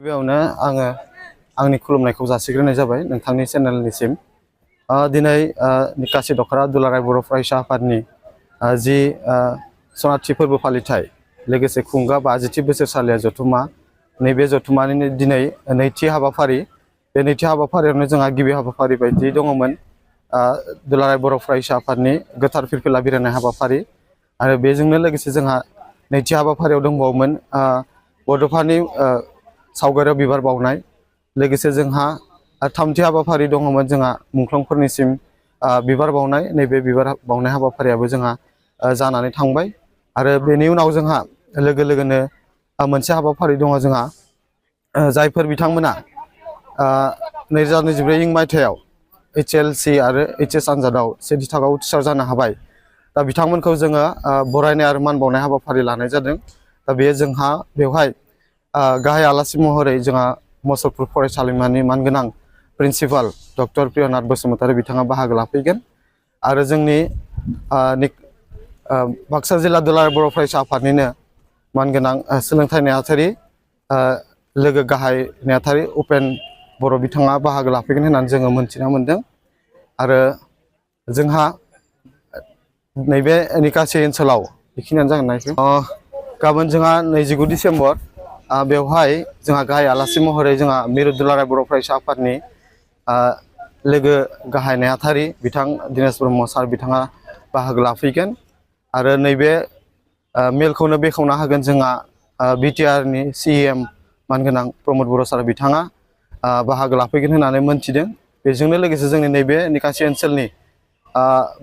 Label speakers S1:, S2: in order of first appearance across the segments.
S1: बेयावनो आङो आंनि खुलुमनायखौ जासिग्रोनाय जाबाय नोंथांनि चेनेलनिसिम। दिनै निकासि दख'र दुलाराय बर' फरायसा आफादनि जि सनाथि फोरबो फालिथाय लोगोसे खुंगा 50थि बोसोरसालिया जथुमा नैबे जथुमानि दिनै नैथि हाबाफारि। बे नैथि हाबाफारियावनो जोंहा गिबि हाबाफारि बायदि दङमोन दुलाराय बर' फरायसा आफादनि गोथार फिरफिला बिरहोनाय हाबाफारि आरो बेजोंनो लोगोसे जोंहा नैथि हाबाफारियाव दंबावोमोन बड'फानि सावगारियाव बिबार बावनाय। लोगोसे जोंहा थामथि हाबाफारि दङमोन जोंहा मुंख्लंफोरनिसिम बिबार बावनाय। नैबे बिबार बावनाय हाबाफारियाबो जोंहा जानानै थांबाय आरो बेनि उनाव जोंहा लोगो लोगोनो मोनसे हाबाफारि दङ जोंहा जायफोर बिथांमोना 2024 मायथाइयाव HLC आरो HS आनजादाव सेथि थाखोआव उथ्रिसार जानो हाबाय। दा बिथांमोनखौ जोङो बरायनाय आरो मान बावनाय हाबाफारि लानाय जादों। दा बेयो जोंहा बेवहाय गाहाय आलासि महरै जोंहा मुसलपुर फरायसालिमानि मानगोनां प्रिन्सिपाल डक्टर प्रियनाथ बसुमतारी बिथाङा बाहागो लाफैगोन आरो जोंनि बाक्सा जिल्ला दुलाराय बर' फरायसा आफादनिनो मानगोनां सोलोंथाइ नेहाथारि लोगो गाहाय नेहाथारि उपेन बर' बिथाङा बाहागो लाफैगोन होननानै जोङो मोनथिना मोन्दों। आरो जोंहा नैबे निकासि ओनसोलाव बेखिनियानो जागोन ना इखो गाबोन जोंहा 29 डिसेम्बर बेवहाय जोंहा गाहाय आलासि महरै जोंहा मिरु दुलाराय बर' फरायसा आफादनि लोगो गाहाय नेहाथारि बिथां दिनेश ब्रह्म सार बिथाङा बाहागो लाफैगोन आरो नैबे मेलखौनो बेखेवना होगोन जोंहा BTRनि CEM मानगोनां प्रमद बर' सार बिथाङा बाहागो लाफैगोन होननानै मोनथिदों। बेजोंनो लोगोसे जोंनि नैबे निकासि ओनसोलनि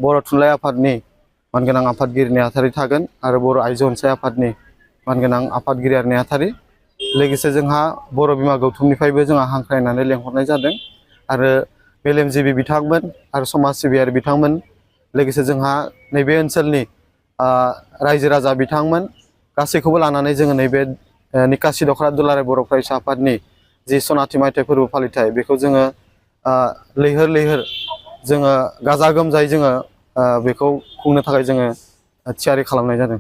S1: बर' थुनलाइ आफादनि मानगोनां आफादगिरि नेहाथारि थागोन आरो बर' आइजो अनसाय आफादनि मानगोनां आफादगिरि आरो नेहाथारि। लोगोसे जोंहा बर' बिमा गौथुमनिफ्रायबो जोंहा हांख्रायनानै लेंहरनाय जादों आरो मेलेमजिबि बिथांमोन आरो समाज सिबियारि बिथांमोन लोगोसे जोंहा नैबे ओनसोलनि रायजो राजा बिथांमोन गासैखौबो लानानै जोङो नैबे निकासि दख'र दुलाराय बर' फरायसा आफादनि जि सनाथि मायथाइ फोरबो फालिथाय बेखौ जोङो लैहोर लैहोर जोङो गाजा गोमजायै जोङो बेखौ खुंनो थाखाय जोङो थियारि खालामनाय जादों।